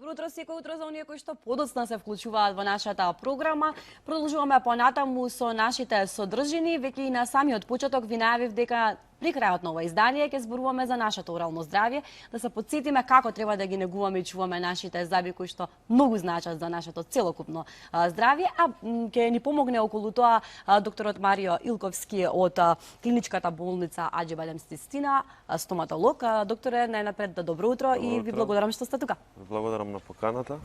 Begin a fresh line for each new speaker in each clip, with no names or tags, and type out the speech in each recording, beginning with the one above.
Добро утро секој утро за оние кои што подоцна се вклучуваат во нашата програма. Продолжуваме понатаму со нашите содржини. Веќе и на самиот почеток ви најавив дека при крајот на ова издание ќе зборуваме за нашето орално здравје, да се потсетиме како треба да ги негуваме и чуваме нашите зъби кои што многу значат за нашето целокупно здравје, а ќе ни помогне околу тоа докторот Марио Илковски од клиничката болница Аџи Бадем Стистина, стоматолог. Докторе, најнапред добро утро и ви благодарам што сте тука.
Благодарам на поканата.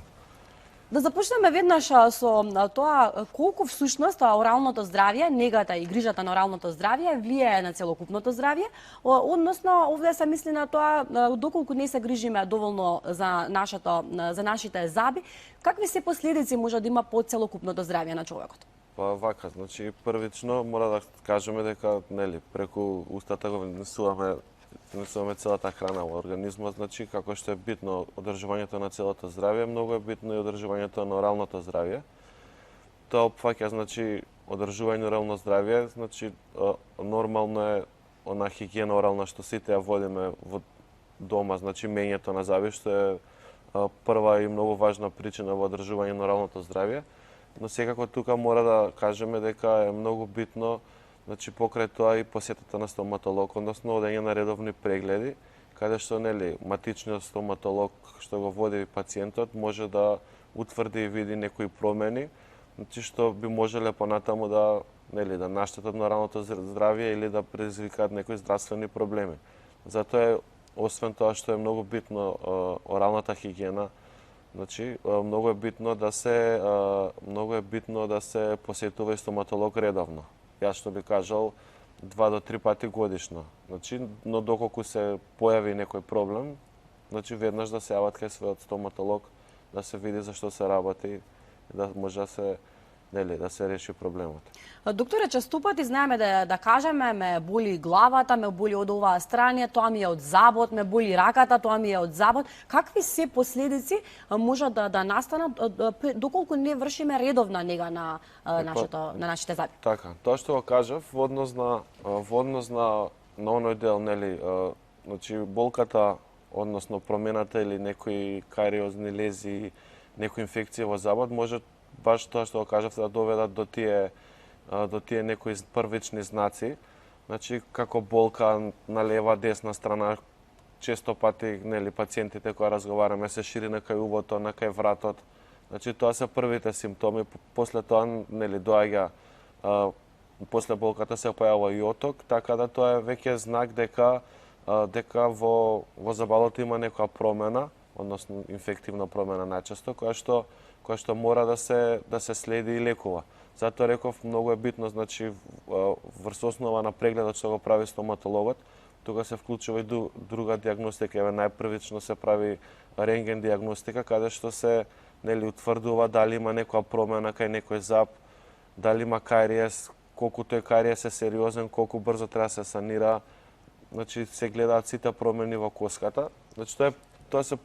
Да започнеме веднаш со тоа колку всушност оралното здравје, негата и грижата на оралното здравје влијае на целокупното здравје, односно овде се мисли на тоа доколку не се грижиме доволно за нашите зъби, какви се последици може да има по целокупното здравје на човекот?
Па вака, значи првично мора да кажеме дека преку устата го внесуваме целата храна во организмот, значи како што е битно одржувањето на целото здравје, многу е битно и одржувањето на оралното здравје. Тоа опфаќа значи одржување на орално здравје, значи нормално е она хигиена орална што сите ја водиме во дома, значи мењето на зъби што е прва и многу важна причина во одржување на оралното здравје. Но секако тука мора да кажеме дека е многу битно, значи покрај тоа и посетата на стоматолог, односно одење на редовни прегледи, каде што матичниот стоматолог што го води пациентот може да утврди и види некои промени, значи што би можеле понатаму да наштетат на оралното здравје или да предизвикаат некои здравствени проблеми. Затоа е, освен тоа што е многу битно оралната хигиена, значи многу е битно да се посетува и стоматолог редовно. Јас што би кажал 2 до 3 пати годишно. Значи, но доколку се појави некој проблем, значи веднаш да се јават кај својот стоматолог, да се види за што се работи, да може да се реши проблемот.
Докторе, често пати знаеме да кажеме ме боли главата, ме боли од оваа страна, тоа ми е од забот, ме боли раката, тоа ми е од забот. Какви се последици може да настанат доколку не вршиме редовна нега на нашите зъби?
Така, тоа што го кажав во однос на оној дел, значи болката, односно промената или некои кариозни лези, некои инфекции во забот може баш тоа што го кажавте да доведат до тие некои првични знаци, значи како болка на лева, десна страна, често пати пациентите кои разговараме се шири на кај увото, на кај вратот. Значи тоа се првите симптоми, после тоа доаѓа после болката се појавува и оток, така да тоа е веќе знак дека во забалото има некоја промена, односно инфективна промена најчесто, која што мора да се следи и лекува. Затоа реков, многу е битно, значи, врз основа на прегледот што го прави стоматологот, тука се вклучува и друга диагностика. Најпрвично се прави рентген диагностика, каде што се утврдува дали има некоја промена кај некој зъб, дали има кариес, колку тој кариес е сериозен, колку брзо треба да се санира. Значи, се гледаат сите промени во коската. Значи, тоа се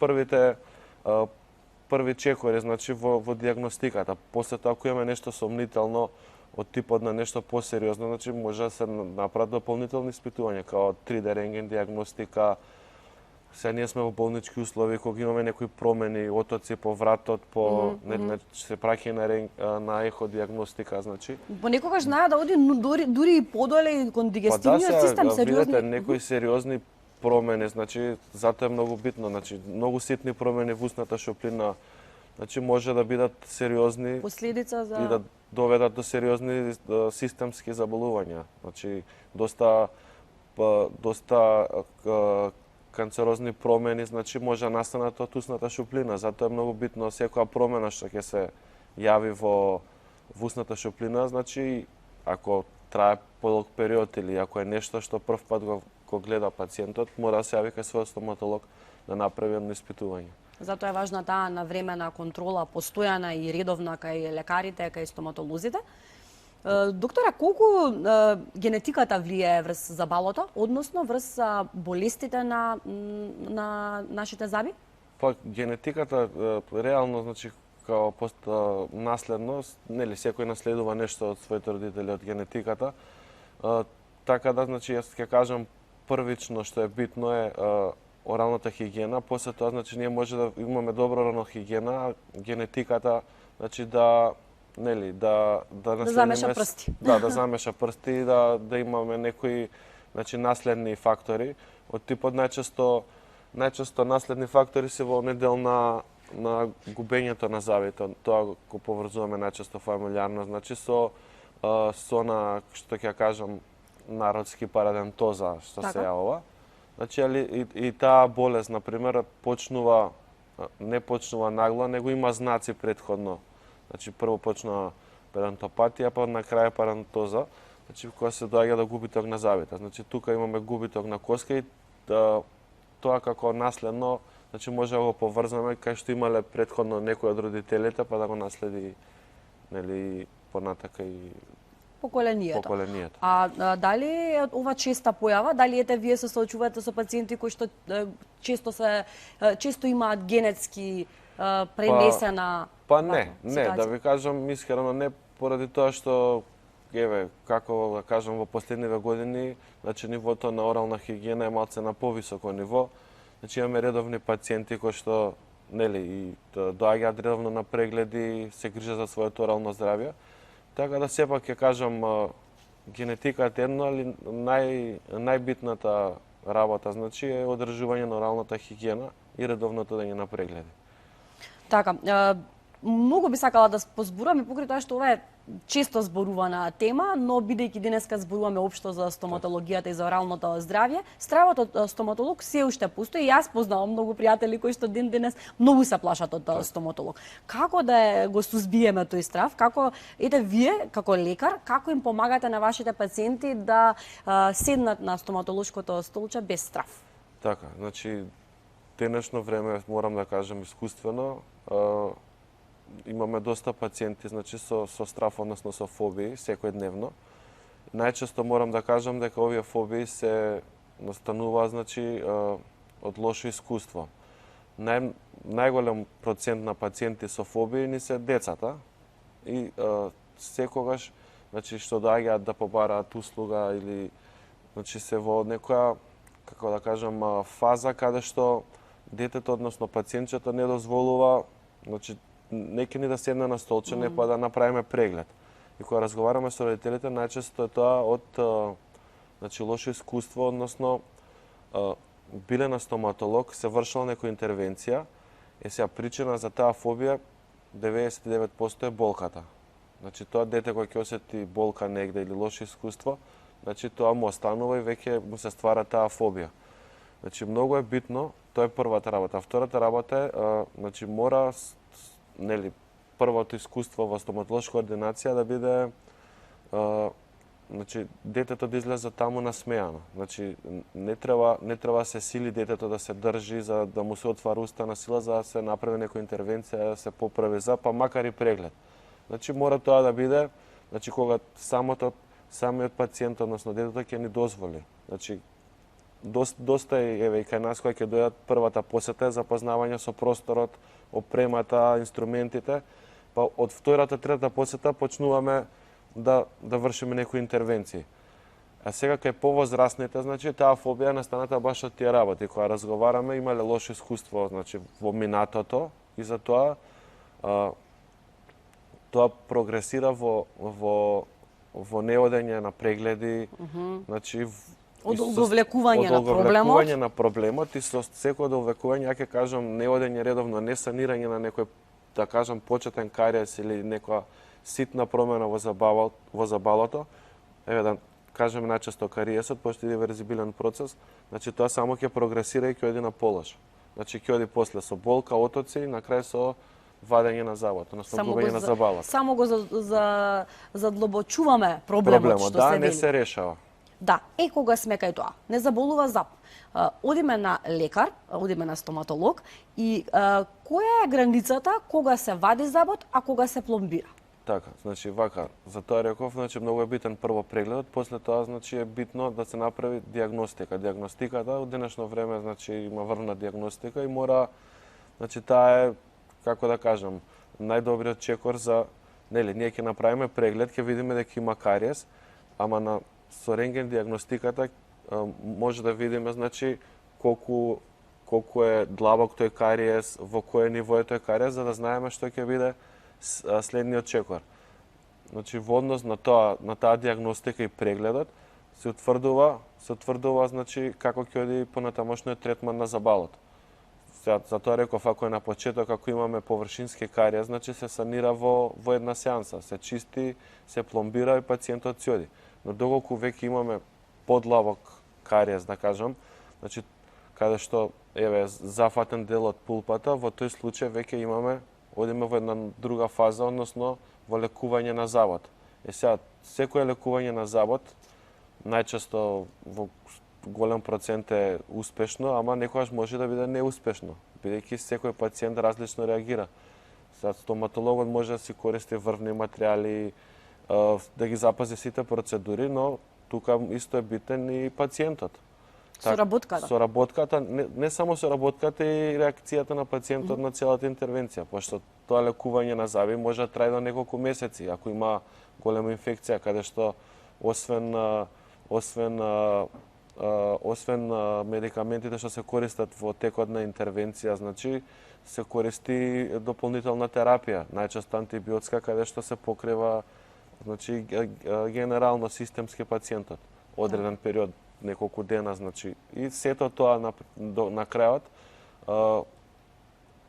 први чекори, значи во диагностиката. После тоа, ако имаме нешто сомнително од типот на нешто посериозно, значи може да се направат дополнителни испитувања, као 3D рентген диагностика. Сега ние сме во болнички услови, кога имаме некои промени, отоци по вратот, се праќа на ехо диагностика, значи.
Понекогаш знае да оди дури и подоле кон дигестивниот систем сериозни.
Видете некои сериозни промени, значи затоа е многу битно, значи многу ситни промени во устната шоплина, значи може да бидат сериозни
последица
и да доведат до сериозни системски заболувања. Значи доста канцерозни промени, значи може да настанат од устната шоплина. Затоа е многу битно секоја промена што ќе се јави во устната шоплина, значи ако трае подолг период или ако е нешто што прв пат го гледа пациентот, мора да се јави кај својот стоматолог да направи едно испитување.
Затоа е важна таа навремена контрола, постојана и редовна кај лекарите, кај стоматолозите. Докторе, колку генетиката влијае врз забалото, односно врз болестите на нашите зъби?
Па генетиката реално, значи као наследност, секој наследува нешто од своите родители од генетиката. Така да, значи, јас ќе кажам првично што е битно е оралната хигиена, после тоа значи ние може да имаме добра орална хигиена, а генетиката значи да наследиме
замеша прсти.
да замеша прсти и да имаме некои значи наследни фактори од типот најчесто наследни фактори се во недел на губењето на зъбите. Тоа го поврзуваме најчесто фамилиарно, значи со на што ќе кажам народски парадентоза што се јавува. Значи и таа болест на пример не почнува нагло, него има знаци претходно. Значи прво почнува парентопатија, па на крај парентоза, значи кога се доаѓа до губиток на зъбите. Значи тука имаме губиток на коска и тоа како наследно, значи може да го поврзаме кај што имале претходно некој од родителите, па да го наследи нели понатака и поколението.
А дали е ова честа појава? Дали вие се соочувате со пациенти кои што често имаат генетски пренесена
не, да ви кажам искрено не, поради тоа што како да кажам во последниве години, значи нивото на орална хигиена е малце на повисоко ниво. Значи имаме редовни пациенти кои што и доаѓаат редовно на прегледи, се грижат за своето орално здравје. Така да сепак ќе кажам генетиката едно, али најбитната работа значи е одржување на оралната хигиена и редовното да на прегледи.
Така, многу би сакала да позборуваме покрај тоа што ова е често зборувана тема, но бидејќи денеска зборуваме општо за стоматологијата и за оралното здравје, стравот од стоматолог се уште постои. Јас познавам многу пријатели кои што денес многу се плашат од стоматолог. Како да го сузбиеме тој страв? Како вие како лекар, како им помагате на вашите пациенти да седнат на стоматолошкото столче без страв?
Така, значи денешно време морам да кажам искуствено, имаме доста пациенти значи со страв, односно со фобии секојдневно. Најчесто морам да кажам дека овие фобии се настануваат значи од лошо искуство. Најголем процент на пациенти со фобии ни се децата и секогаш значи што доаѓаат да побараат услуга или значи се во некоја како да кажам фаза каде што детето, односно пациентчето не дозволува, значи не ќе ни да седне на столче, не па да направиме преглед. И кога разговараме со родителите, најчесто е тоа од значи лошо искуство, односно биле на стоматолог, се вршила некоја интервенција, сега причина за таа фобија 99% е болката. Значи тоа дете кој ќе осети болка негде или лошо искуство, значи тоа му останува и веќе му се ствара таа фобија. Значи многу е битно, тоа е првата работа. Втората работа е значи мора првото искуство во стоматолошка ординација да биде значи детето да излезе таму насмеано. Значи не треба се сили детето да се држи за да му се отвара уста на сила за да се направи некоја интервенција, да се поправи па макар и преглед. Значи мора тоа да биде значи кога самиот пациент, односно детето ќе ни дозволи. Значи доста и кај нас кои ќе дојдат првата посета е запознавање со просторот, опремата, инструментите, па од втората, третата посета почнуваме да вршиме некои интервенции. А сега кај повозрастните, значи таа фобија настаната баш од тие работи. Кога разговараме, имале лошо искуство, значи во минатото и затоа тоа прогресира во неодење на прегледи, значи
од одовлекување на
проблемот и со секој одовлекување, ја ќе кажам, неодење редовно, не санирање на некој, да кажам, почетен кариес или некоја ситна промена во забалото, да кажем најчесто кариесот, пошто е реверзибилен процес, значи тоа само ќе прогресира и ќе оди на полош. Значи ќе оди после со болка, отоци и на крај со вадење на забот, односно губење на забалот.
Само го задлобочуваме проблемот што се вели.
Не се решава.
Да, кога сме кај тоа, не заболува зап. Одиме на лекар, одиме на стоматолог и која е границата кога се вади забот, а кога се пломбира?
Така, значи вака, за тоа реков, значи многу е битен прво прегледот, после тоа значи е битно да се направи диагностика. Диагностиката од денешно време значи има врвна диагностика и мора, значи таа е, како да кажам, најдобриот чекор за, ние ќе направиме преглед, ќе видиме дека има кариес, ама со рентген диагностиката може да видиме значи колку колку е длабок тој кариес, во кое ниво е тој кариес, за да знаеме што ќе биде следниот чекор. Значи во однос на таа диагностика и прегледот се утврдува значи како ќе оди понатамошниот третман на забалот. Затоа реков, ако е на почеток, ако имаме површински кариес, значи се санира во една сеанса, се чисти, се пломбира и пациентот си оди. Но доколку веќе имаме подлабок кариес, да кажам, значи каде што зафатен дел од пулпата, во тој случај веќе одиме во една друга фаза, односно во лекување на забот. Сега, секое лекување на забот, најчесто во голем процент е успешно, ама некогаш може да биде неуспешно, бидејќи секој пациент различно реагира. Сега стоматологот може да си користи врвни материјали, да ги запази сите процедури, но тука исто е битен и пациентот. Соработката, не само соработката и реакцијата на пациентот на целата интервенција, пошто тоа лекување на заби може да трае до неколку месеци, ако има голема инфекција, каде што освен медикаментите што се користат во текот на интервенција, значи се користи дополнителна терапија, најчесто антибиотска, каде што се покрива значи генерално системски пациентот одреден период, неколку дена, значи и сето тоа на крајот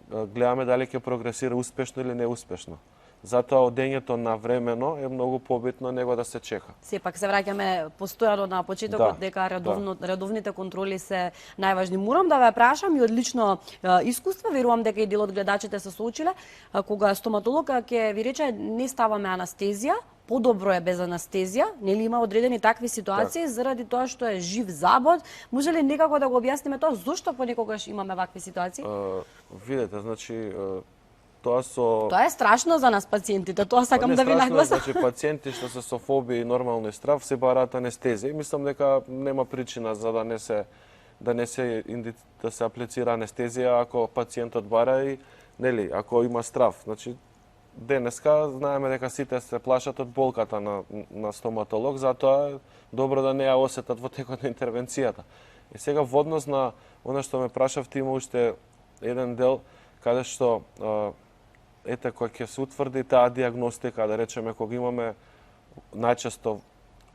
гледаме дали ќе прогресира успешно или неуспешно. Затоа одењето навремено е многу побитно него да се чека.
Сепак се враќаме постојано на почетокот дека редовните контроли се најважни. Морам да ве прашам и од лично искуство, верувам дека и дел од гледачите се соочиле, кога стоматолог ќе ви рече не ставаме анестезија, подобро е без анестезија, нели има одредени такви ситуации заради тоа што е жив забот. Може ли некако да го објасниме тоа зошто понекогаш имаме вакви ситуации?
Видете, значи Тоа
е страшно за нас пациентите, тоа сакам да ви нагласам.
Значи пациенти што се со фобии и нормално и страв се бараат анестезија. Мислам дека нема причина за да не се аплицира анестезија ако пациентот бара и нели ако има страв. Значи денеска знаеме дека сите се плашат од болката на стоматолог, затоа е добро да не ја осетат во текот на интервенцијата. И сега во однос на она што ме прашавте, има уште еден дел каде што кога ќе се утврди таа диагностика, да речеме кога имаме најчесто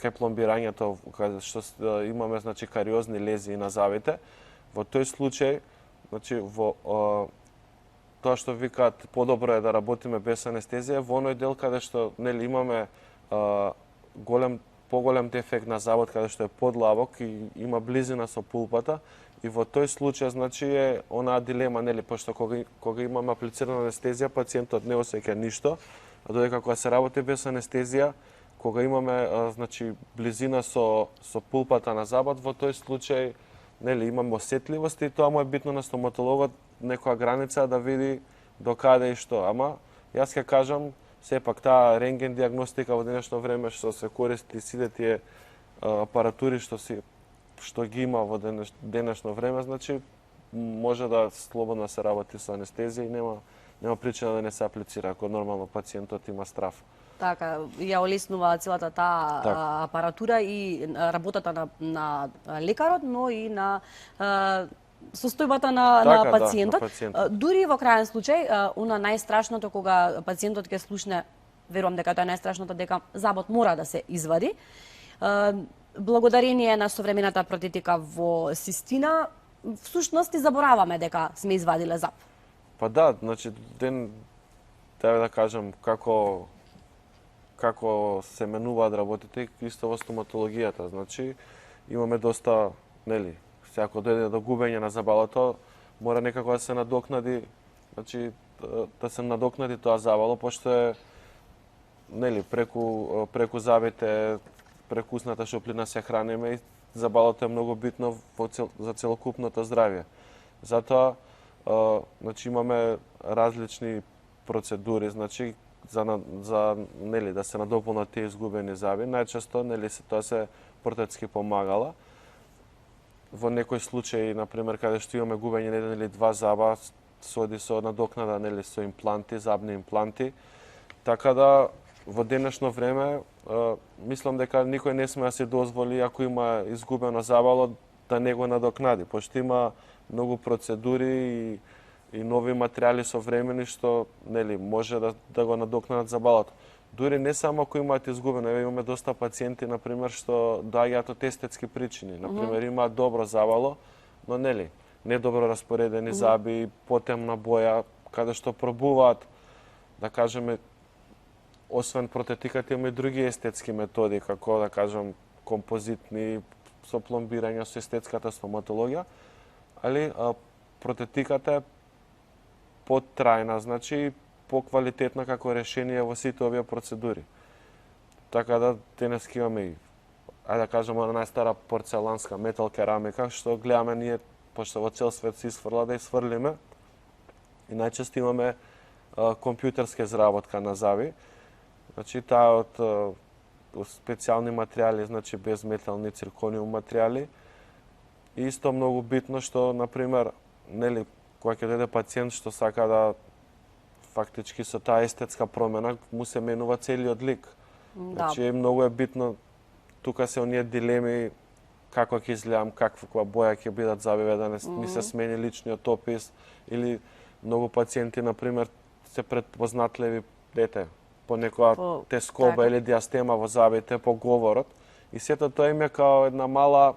кај пломбирањето, каде што имаме значи кариозни лезии на завите, во тој случај, значи во тоа што викаат подобро е да работиме без анестезија, во оној дел каде што нели имаме поголем дефект на завод каде што е подлабок и има близина со пулпата, и во тој случај значи е онаа дилема, нели, пошто кога имаме аплицирана анестезија, пациентот не осеќа ништо, а додека кога се работи без анестезија, кога имаме значи близина со пулпата на забот, во тој случај нели имаме осетливост и тоа му е битно на стоматологот некоја граница да види до каде и што. Ама јас ќе кажам сепак таа рентген диагностика во денешно време што се користи сите тие апаратури што ги има во денешно време, значи може да слободно се работи со анестезија и нема причина да не се аплицира ако нормално пациентот има страв.
Така, ја олеснува целата таа апаратура и работата на лекарот, но и на состојбата на пациентот. Дури во крајен случај, она најстрашното кога пациентот ќе слушне, верувам дека тоа е најстрашното, дека забот мора да се извади. Благодарение на современата протетика во систина, всушност и забораваме дека сме извадиле заб.
Па да, значи да кажам како се менуваат работите исто во стоматологијата. Значи имаме доста, нели, ако дојде до губење на забалото, мора некако да се надокнади, значи да се надокнади тоа забало, пошто е нели преку забите прекусната шуплина се храниме и забалото е многу битно за целокупното здравје. Затоа значи имаме различни процедури, значи за нели да се надополнат тие изгубени заби. Најчесто нели тоа се протетски помагала. Во некој случај, на пример, каде што имаме губење на еден или два заба, се оди со надокнада нели со импланти, забни импланти. Така да во денешно време мислам дека никој не сме да се дозволи ако има изгубено забало да не го надокнади, пошто има многу процедури и нови материјали современи што нели може да го надокнадат забалото. Дури не само ако имаат изгубено, еве имаме доста пациенти на пример што доаѓаат од естетски причини, на пример имаат добро забало, но нели недобро распоредени заби, потемна боја, каде што пробуваат да кажеме освен протетиката има и други естетски методи како да кажам композитни со пломбирање со естетската стоматологија, али протетиката е потрајна, значи поквалитетна како решение во сите овие процедури. Така да денеска имаме и ајде да кажеме на најстара порцеланска метал керамика што гледаме ние пошто во цел свет се изфрла да изфрлиме и најчесто имаме компјутерска изработка на зави. Значи таа од специјални материјали, значи без метални циркониум материјали. И исто многу битно што на пример нели кога ќе дојде пациент што сака да фактички со таа естетска промена му се менува целиот лик. Значи многу е битно тука се оние дилеми како ќе изгледам, каква боја ќе бидат забиве да не ми се смени личниот опис или многу пациенти на пример се предпознатливи дете по некоја тескоба или диастема во забите по говорот и сето тоа им е као една мала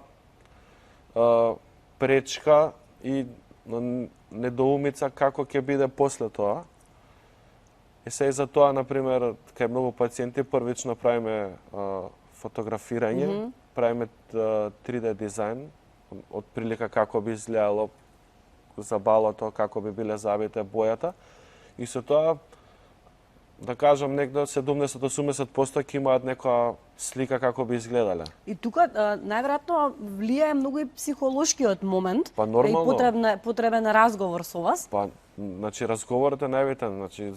пречка и недоумица како ќе биде после тоа. И се и за тоа, например, кај многу пациенти првично правиме фотографирање, правиме 3D дизајн, од прилика како би изгледало забалото, како би биле забите, бојата. И со тоа, да кажам, некаде 70-80% ќе имаат некоја слика како би изгледале.
И тука најверојатно влијае многу и психолошкиот момент.
Па нормално.
И потребен разговор со вас.
Па, значи разговорот е најбитен, значи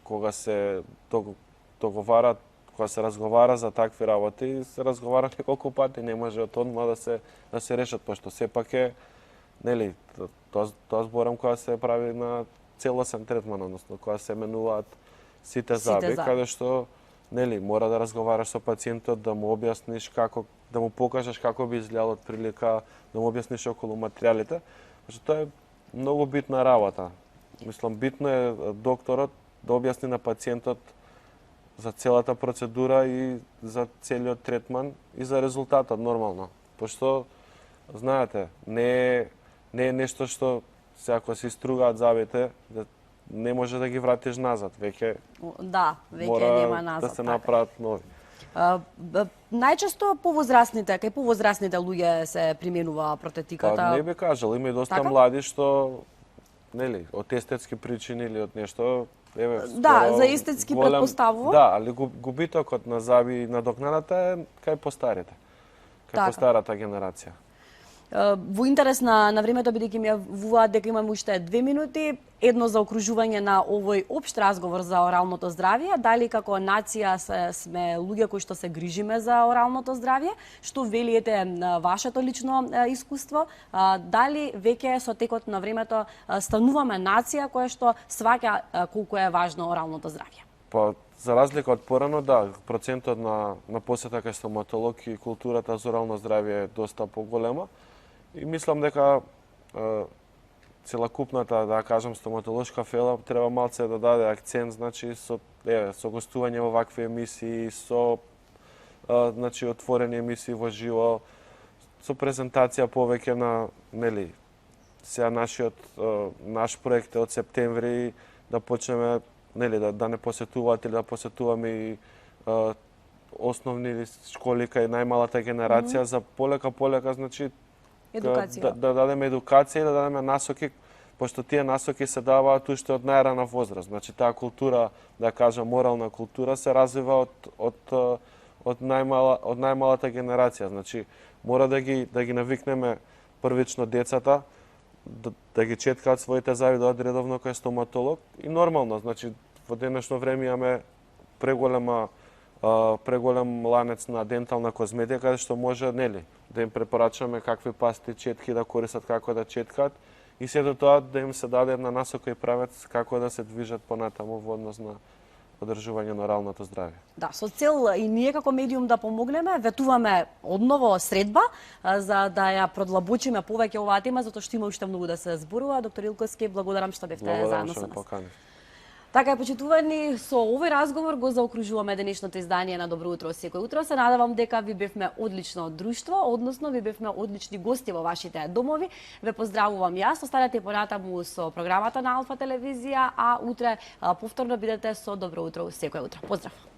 кога се договара, кога се разговара за такви работи, се разговара неколку пати, не може од одма да се решат, пошто сепак е нели тоа зборам кога се прави на целосен третман, односно кога се менуваат сите заби, каде што нели мора да разговараш со пациентот, да му објасниш како, да му покажеш како би изгледало од прилика, да му објасниш околу материјалите, пошто тоа е многу битна работа. Мислам, битно е докторот да објасни на пациентот за целата процедура и за целиот третман и за резултатот нормално. Пошто, знаете, не е нешто што се ако се истругаат забите, не може да ги вратиш назад, веќе
нема назад.
Да се направат нови.
Најчесто кај повозрасните луѓе се применува протетиката.
Па не би кажал, има и доста млади што нели, од естетски причини или од нешто,
за естетски претпоставува.
Да, али губитокот на заби и надокнадата е кај постарите. Кај постарата генерација.
Во интерес на времето, бидејќи ми јавуваат дека имаме уште 2 минути, едно за окружување на овој општ разговор за оралното здравје, дали како нација сме луѓе кои што се грижиме за оралното здравје, што велиете вашето лично искуство, дали веќе со текот на времето стануваме нација која што сваќа колку е важно оралното здравје?
Па, за разлика од порано, да, процентот на посета кај стоматолог и културата за орално здравје е доста поголема. И мислам дека целокупната, да кажам, стоматолошка фела треба малце да даде акцент, значи со гостување во вакви емисии, со значи отворени емисии во живо, со презентација повеќе на нели сега наш проект е од септември да почнеме нели да не посетуваат или да посетуваме и основни школи кај најмалата генерација за полека значи
едукација.
Да дадеме едукација и да дадеме насоки, пошто тие насоки се даваат уште од најрана возраст. Значи таа култура, да кажам, морална култура се развива од најмалата генерација. Значи мора да ги навикнеме првично децата да ги четкаат своите заби, да одат редовно кај стоматолог и нормално, значи во денешно време имаме преголем ланец на дентална козметика, каде што може, нели, да им препорачаме какви пасти, четки да користат, како да четкаат и сето тоа да им се даде една насока и правец како да се движат понатаму во однос одржување на оралното здравје.
Да, со цел и ние како медиум да помогнеме, ветуваме одново средба за да ја продлабочиме повеќе оваа тема, затоа што има уште многу да се зборува. Доктор Илковски, благодарам што бевте
Благодарам
заедно
што
со
ме
нас.
поканив.
Така е, почитувани, со овој разговор го заокружуваме денешното издание на Добро утро секој утро. Се надевам дека ви бевме одлично друштво, односно ви бевме одлични гости во вашите домови. Ве поздравувам јас, останете понатаму со програмата на Алфа телевизија, а утре повторно бидете со Добро утро секој утро. Поздрав!